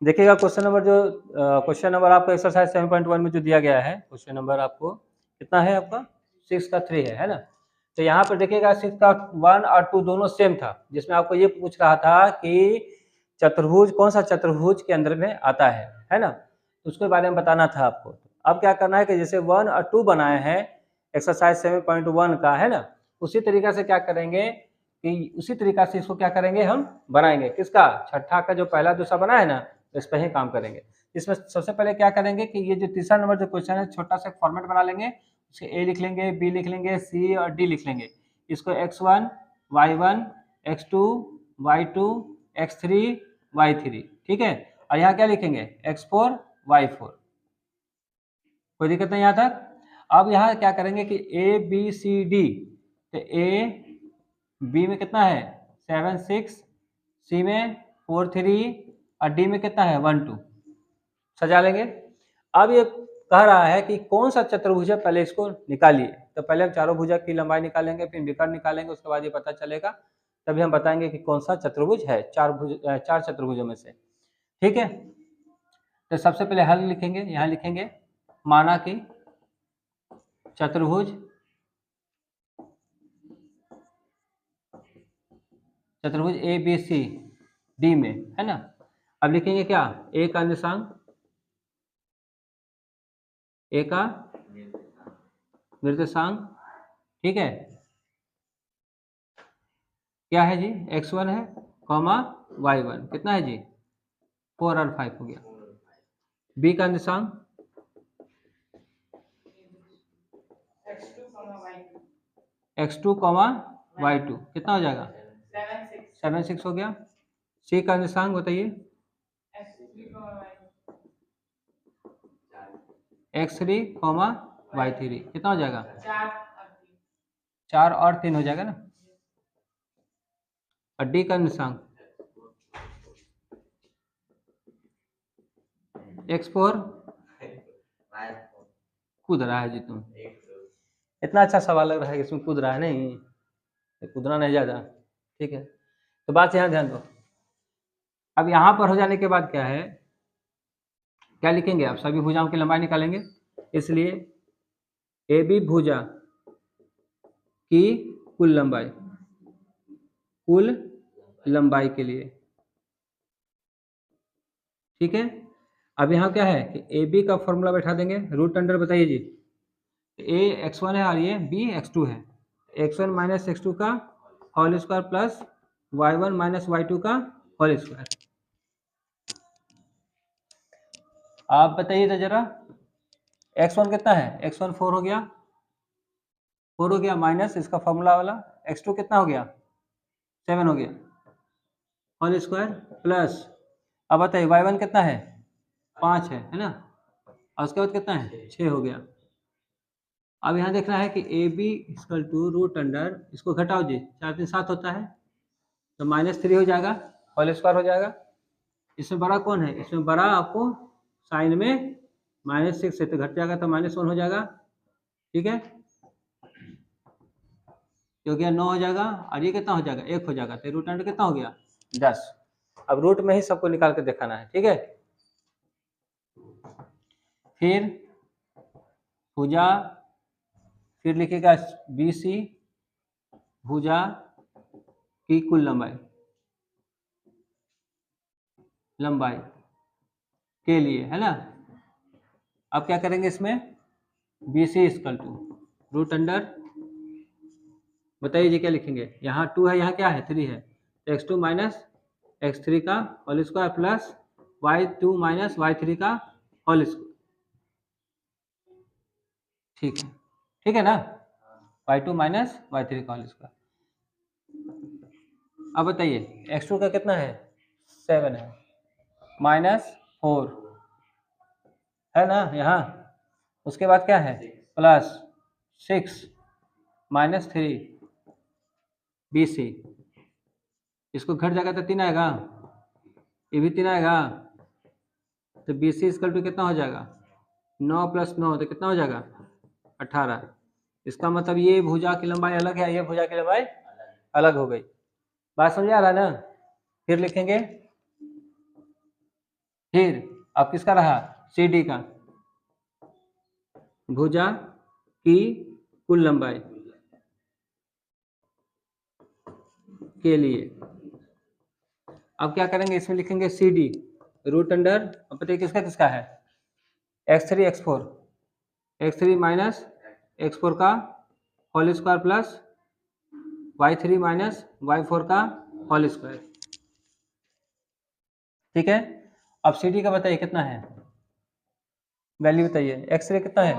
देखिएगा question number आपको exercise 7.1 में जो दिया गया है, क्वेश्चन नंबर आपको कितना है, आपका 6 का 3 है ना। तो यहाँ पर देखिएगा 6 का 1 और 2 दोनों सेम था, जिसमें आपको ये पूछ रहा था कि चतुर्भुज कौन सा चतुर्भुज के अंदर में आता है ना, तो उसके बारे में बताना था आपको। अब क्या करना है कि जैसे 1 और 2 बनाए हैं एक्सरसाइज 7.1 का, है ना, उसी तरीका से क्या करेंगे कि उसी तरीका से इसको क्या करेंगे, हम बनाएंगे किसका, छठा का जो पहला दूसरा बना है ना, इस पर ही काम करेंगे। इसमें सबसे पहले क्या करेंगे कि ये जो तीसरा नंबर जो क्वेश्चन है, छोटा सा फॉर्मेट बना लेंगे, उसके ए लिख लेंगे, बी लिख लेंगे, सी और डी लिख लेंगे। इसको x1 y1 x2 y2 x3 y3, ठीक है। और यहाँ क्या लिखेंगे, x4 y4, कोई दिक्कत नहीं यहाँ तक। अब यहाँ क्या करेंगे कि ए बी सी डी, तो ए बी में कितना है 7 6, सी में 4 3 और डी में कितना है 1 2, सजा लेंगे। अब ये कह रहा है कि कौन सा चतुर्भुज है, पहले इसको निकालिए। तो पहले हम चारों भुजा की लंबाई निकालेंगे, फिर विकर्ण निकालेंगे, उसके बाद ये पता चलेगा, तभी हम बताएंगे कि कौन सा चतुर्भुज है चार चतुर्भुजों में से, ठीक है। तो सबसे पहले हल लिखेंगे, यहाँ लिखेंगे माना कि चतुर्भुज ए बी सी डी में, है ना। अब लिखेंगे क्या, ए का निर्देशांक, ए का निर्देशांक, ठीक है, क्या है जी, x1 है कॉमा y1 कितना है जी 4 और 5 हो गया। b का निर्देशांक x2 कॉमा y2 कितना हो जाएगा 7 6 हो गया। c का निर्देशांक बताइए x3 कॉमा y3 कितना हो जाएगा 4 और 3 हो जाएगा ना। और d का निर्देशांक x4, कूद रहा है जी तुम, इतना अच्छा सवाल लग रहा है कि इसमें कूद रहा है, नहीं कूदना नहीं ज़्यादा, ठीक है। तो बात यहाँ ध्यान दो। अब यहाँ पर हो जाने के बाद क्या है, क्या लिखेंगे, आप सभी भुजाओं की लंबाई निकालेंगे, इसलिए ए बी भुजा की कुल लंबाई के लिए, ठीक है। अब यहाँ क्या है कि ए बी का फॉर्मूला बैठा देंगे, रूट अंडर बताइए जी, ए x1 है और ये बी x2 है, x1 माइनस x2 का whole square plus y1 minus y2 का होल स्क्वायर। आप बताइए तो जरा, x1 कितना है, x1 4 हो गया, 4 हो गया, माइनस इसका फॉर्मूला वाला x2 कितना हो गया 7 हो गया होल स्क्वायर प्लस, अब बताइए y1 कितना है 5 है ना, और उसके बाद कितना है 6 हो गया। अब यहाँ देखना है कि A B equal to root under, इसको घटाओ जी, 4 3 7 होता है, तो -3 हो जाएगा, होल स्क्वायर हो जाएगा। इसमें बड़ा कौन है, इसमें बड़ा आपको साइन में -6 है, तो घट जाएगा तो -1 हो जाएगा, ठीक है। क्योंकि 9 हो जाएगा और ये कितना हो जाएगा 1 हो जाएगा, तो रूट अंडर कितना हो गया 10। अब रूट में ही सबको निकाल के दिखाना है, ठीक है। फिर भुजा, फिर लिखिएगा बी सी भुजा की कुल लंबाई के लिए, है ना। अब क्या करेंगे, इसमें B C equal to root under, बताइए जी क्या लिखेंगे, यहाँ 2 है, यहाँ क्या है 3 है, x2 माइनस x3 का whole square plus y2 minus y3 का होल स्क्वायर, ठीक है ना, y2 माइनस y3 का होल स्क्वायर। अब बताइए x2 का कितना है 7 है, -4 है ना यहाँ, उसके बाद क्या है प्लस 6 -3 बी सी, इसको घट जाएगा तो 3 आएगा, ये भी 3 आएगा, तो बी सी इक्वल टू कितना हो जाएगा 9 + 9 तो कितना हो जाएगा 18। इसका मतलब ये भुजा की लंबाई अलग है, ये भुजा की लंबाई अलग हो गई, बात समझ आ रहा है ना। फिर लिखेंगे फिर अब किसका रहा, सी डी का, भुजा की कुल लंबाई के लिए। अब क्या करेंगे, इसमें लिखेंगे सी डी रूट अंडर, अब बताइए किसका किसका है, x3 x4, x3 minus x4 का whole square plus y3 minus y4 का होल स्क्वायर। ठीक है, अब सी डी का बताइए कितना है, वैल्यू बताइए, x3 कितना है,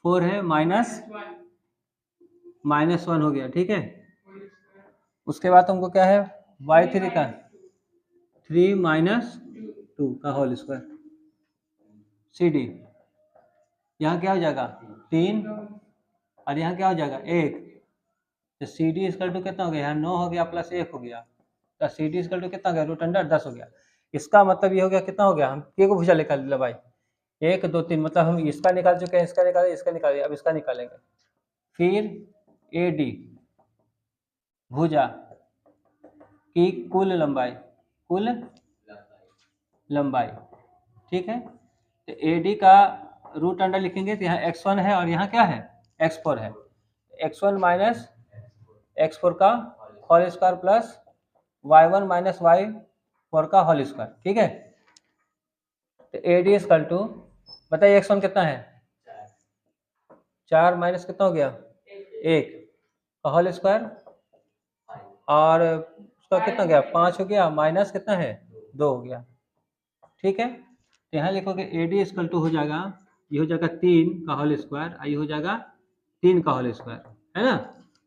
4 है, माइनस 1 हो गया। ठीक है, उसके बाद तुमको क्या है, y3 का 3 माइनस 2 का होल स्क्वायर, सी डी यहाँ क्या हो जाएगा 3 और यहाँ क्या हो जाएगा 1, तो सी डी इसकल टू कितना हो गया, यहाँ 9 हो गया प्लस 1 हो गया, तो सी डी इसकल टू कितना हो गया, रूट अंडर 10 हो गया। इसका मतलब ये हो गया कितना हो गया, हम के को भुजा निकाल लिया भाई, 1 2 3, मतलब हम इसका निकाल चुके हैं, इसका निकाले, इसका निकाले, अब इसका निकालेंगे। फिर ए डी भुजा की कुल लंबाई, कुल लंबाई। ठीक है, तो ए डी का रूट अंडर लिखेंगे, तो यहाँ x1 है और यहाँ क्या है x4 है, x1 माइनस x4 का whole square plus y1 minus y4 का होल स्क्वायर। ठीक है, तो ए डी इक्वल टू, बताइए x1 कितना है, 4 माइनस कितना हो गया 1 का होल स्क्वायर, और उसका कितना गया 5 हो गया, माइनस कितना है 2 हो गया। ठीक है, तो यहाँ लिखोगे ए डी इक्वल टू हो जाएगा, ये हो जाएगा 3 का होल स्क्वायर, ये हो जाएगा 3 का होल स्क्वायर, है ना,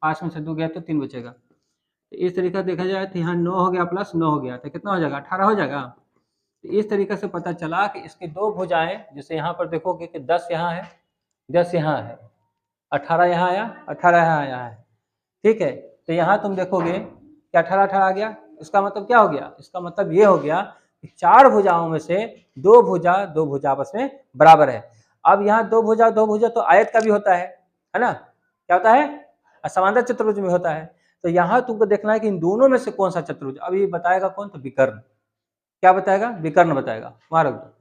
5 में से 2 गया तो 3 बचेगा। तो इस तरीका देखा जाए तो यहाँ 9 हो गया प्लस 9 हो गया, तो कितना हो जाएगा 18 हो जाएगा। तो इस तरीके से पता चला कि इसकी दो भुजाएं, जैसे यहाँ पर देखोगे कि 10 यहाँ है, 10 यहाँ है, 18 यहाँ आया, 18 यहाँ आया है। ठीक है, तो यहाँ तुम देखोगे कि 18 आ गया, इसका मतलब क्या हो गया, इसका मतलब ये हो गया कि 4 भुजाओं में से दो भुजा आपस में बराबर है। अब यहाँ दो भुजा तो आयत का भी होता है ना, क्या होता है, समांतर चतुर्भुज में होता है। तो यहाँ तुमको देखना है कि इन दोनों में से कौन सा चतुर्भुज, अब ये बताएगा कौन, तो विकर्ण, क्या बताएगा, विकर्ण बताएगा, वहां रख दो,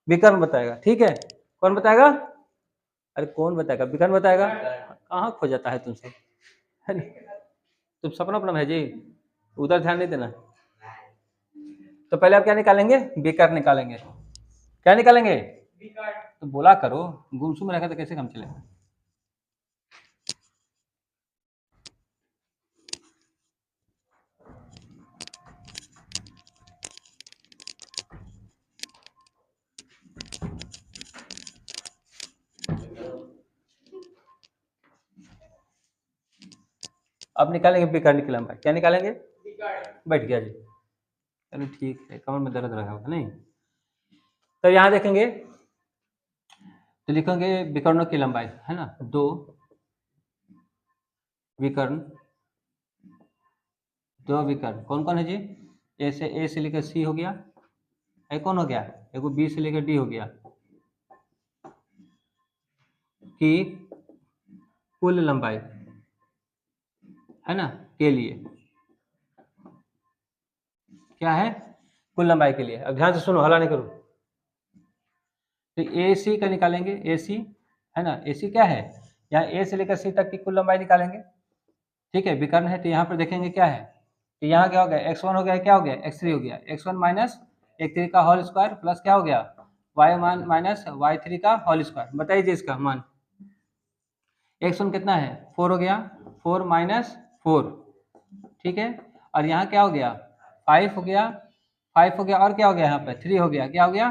विकर्ण बताएगा। ठीक है, कौन बताएगा, अरे कौन बताएगा, विकर्ण बताएगा, कहाँ खो जाता है तुमसे, है ना, तुम सपना अपना है जी, उधर ध्यान नहीं देना। तो पहले आप क्या निकालेंगे, विकर्ण निकालेंगे, क्या निकालेंगे, तो बोला करो, गुमसुम रखा तो कैसे काम चलेगा। अब निकालेंगे विकर्ण की लंबाई, क्या निकालेंगे, बैठ गया जी, चलो ठीक है, कमर में दर्द रहा होगा नहीं। तो यहाँ देखेंगे तो लिखेंगे विकर्णों की लंबाई, है ना, 2 विकर्ण, 2 विकर्ण कौन कौन है जी, ए से लेकर सी हो गया, ए कौन हो गया, एक बी से लेकर डी हो गया, की कुल लंबाई, है ना, के लिए, क्या है, कुल लंबाई के लिए। अब ध्यान से सुनो, हला नहीं करो। तो ए सी का निकालेंगे, ए सी, है ना, ए सी क्या है, यहाँ ए से लेकर सी तक की कुल लंबाई निकालेंगे। ठीक है, विकर्ण है तो यहाँ पर देखेंगे क्या है, तो यहाँ क्या हो गया, x1 हो गया, क्या हो गया, x3 हो गया, x1 माइनस x3 का होल स्क्वायर प्लस क्या हो गया, y1 माइनस y3 का होल स्क्वायर। बताइए जी इसका मान, x1 कितना है 4 हो गया, 4 माइनस 4, ठीक है, और यहाँ क्या हो गया 5 हो गया, 5 हो गया, और क्या हो गया यहाँ पे 3 हो गया, क्या हो गया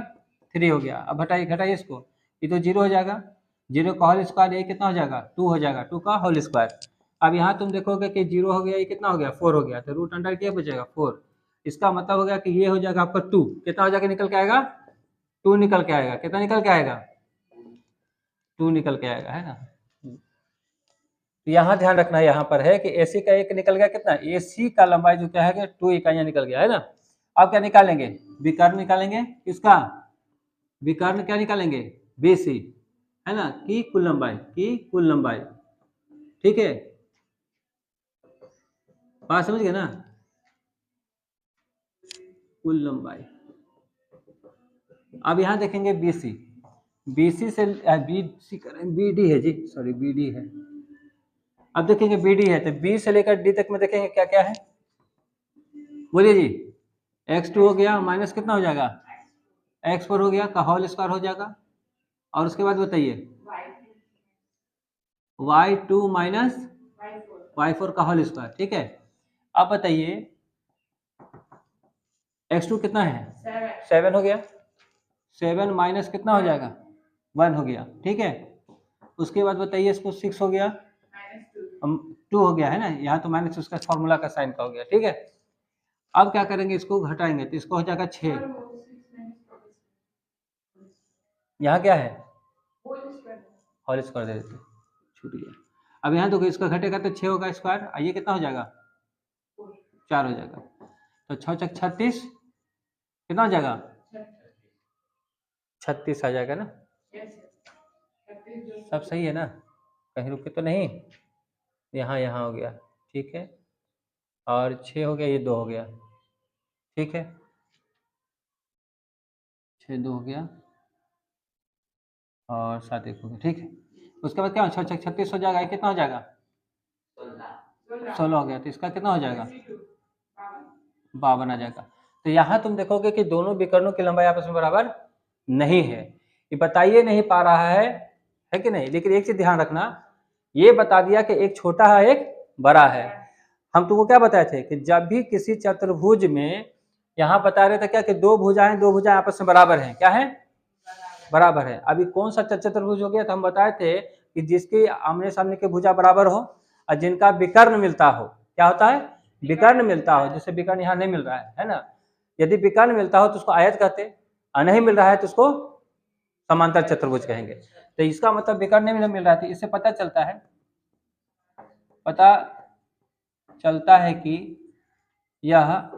3 हो गया। अब घटाइए इसको, ये तो 0 हो जाएगा, 0 का होल स्क्वायर ये कितना हो जाएगा 2 हो जाएगा, 2 का होल स्क्वायर। अब यहाँ तुम देखोगे कि 0 हो गया, ये कितना हो गया 4 हो गया, तो रूट अंडर क्या बचेगा 4। इसका मतलब हो गया कि ये हो जाएगा आपका 2, कितना हो जाएगा निकल के आएगा 2 निकल के आएगा, कितना निकल के आएगा 2 निकल के आएगा, है ना। यहाँ ध्यान रखना है, यहाँ पर है कि एसी का एक निकल गया, कितना एसी का लंबाई जो क्या है 2 इकाइयां निकल गया, है ना। अब क्या निकालेंगे, विकर्ण निकालेंगे, किसका विकर्ण, क्या निकालेंगे बीसी, है ना, की कुल लंबाई, की कुल लंबाई। ठीक है, बात समझ गए ना, कुल लंबाई। अब यहाँ देखेंगे BC, BC से BC करें, BD है जी, सॉरी BD है। अब देखेंगे BD है तो B से लेकर D तक में देखेंगे क्या क्या है, बोलिए जी। x2 हो गया माइनस कितना हो जाएगा, x4 हो गया का होल स्क्वायर हो जाएगा, और उसके बाद बताइए y2 माइनस y4 का होल स्क्वायर, ठीक है। अब बताइए x2 कितना है, 7 हो गया, 7 माइनस कितना हो जाएगा, 1 हो गया, ठीक है। उसके बाद बताइए इसको 6 हो गया, 2 हो गया है ना, यहाँ तो माइनस उसका फॉर्मूला का साइन का हो गया, ठीक है। अब क्या करेंगे, इसको घटाएंगे तो इसको हो जाएगा 6, यहाँ क्या है होल स्क्वायर दे देते, छूट गया। अब यहाँ देखो इसका घटेगा तो 6 होगा स्क्वायर, आइए कितना हो जाएगा 4 हो जाएगा, तो 6 छक 36 कितना हो जाएगा 36 आ जाएगा ना, सब सही है ना, कहीं रुके तो नहीं, यहाँ हो गया, ठीक है, और 6 हो गया, ये 2 हो गया, ठीक है, 6 2 हो गया और 7 1 हो गया, ठीक है। उसके बाद क्या 6 छक 36 हो जाएगा, ये कितना हो जाएगा 16 हो गया, तो इसका कितना हो जाएगा 52 आ जाएगा। तो यहाँ तुम देखोगे कि दोनों विकर्णों की लंबाई आपस में बराबर नहीं है, ये बताइए नहीं पा रहा है कि नहीं। लेकिन एक चीज ध्यान रखना, ये बता दिया कि एक छोटा है एक बड़ा है। हम तुमको क्या बताए थे कि जब भी किसी चतुर्भुज में, यहाँ बता रहे थे क्या कि दो भुजाएं आपस में बराबर हैं, क्या है बराबर है। अभी कौन सा चतुर्भुज हो गया, तो हम बताए थे कि जिसके आमने सामने के भुजा बराबर हो और जिनका विकर्ण मिलता हो, क्या होता है विकर्ण मिलता हो, जैसे विकर्ण यहाँ नहीं मिल रहा है ना, यदि विकर्ण मिलता हो तो उसको आयत कहते, और नहीं मिल रहा है तो उसको समांतर चतुर्भुज कहेंगे। तो इसका मतलब विकर्ण नहीं मिल रहा है, तो इससे पता चलता है कि यह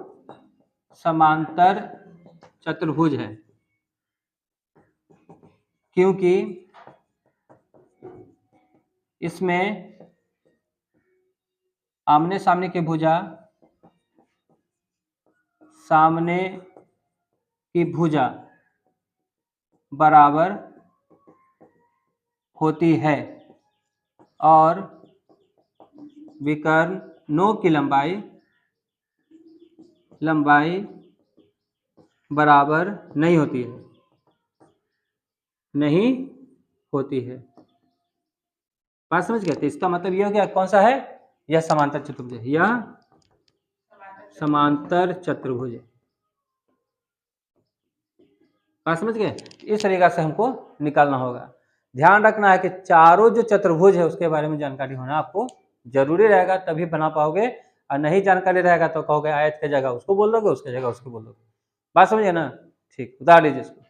समांतर चतुर्भुज है, क्योंकि इसमें आमने सामने की भुजा बराबर होती है और विकर्णों की लंबाई बराबर नहीं होती है। बात समझ गए, तो इसका मतलब यह हो गया कौन सा है, यह समांतर चतुर्भुज है, यह समांतर चतुर्भुज है। बात समझ गए, इस तरीका से हमको निकालना होगा। ध्यान रखना है कि चारों जो चतुर्भुज है उसके बारे में जानकारी होना आपको जरूरी रहेगा, तभी बना पाओगे, और नहीं जानकारी रहेगा तो कहोगे आयत की जगह उसको बोल दोगे, उसकी जगह उसको बोल दोगे। बात समझिए ना, ठीक, उतार लीजिए इसको।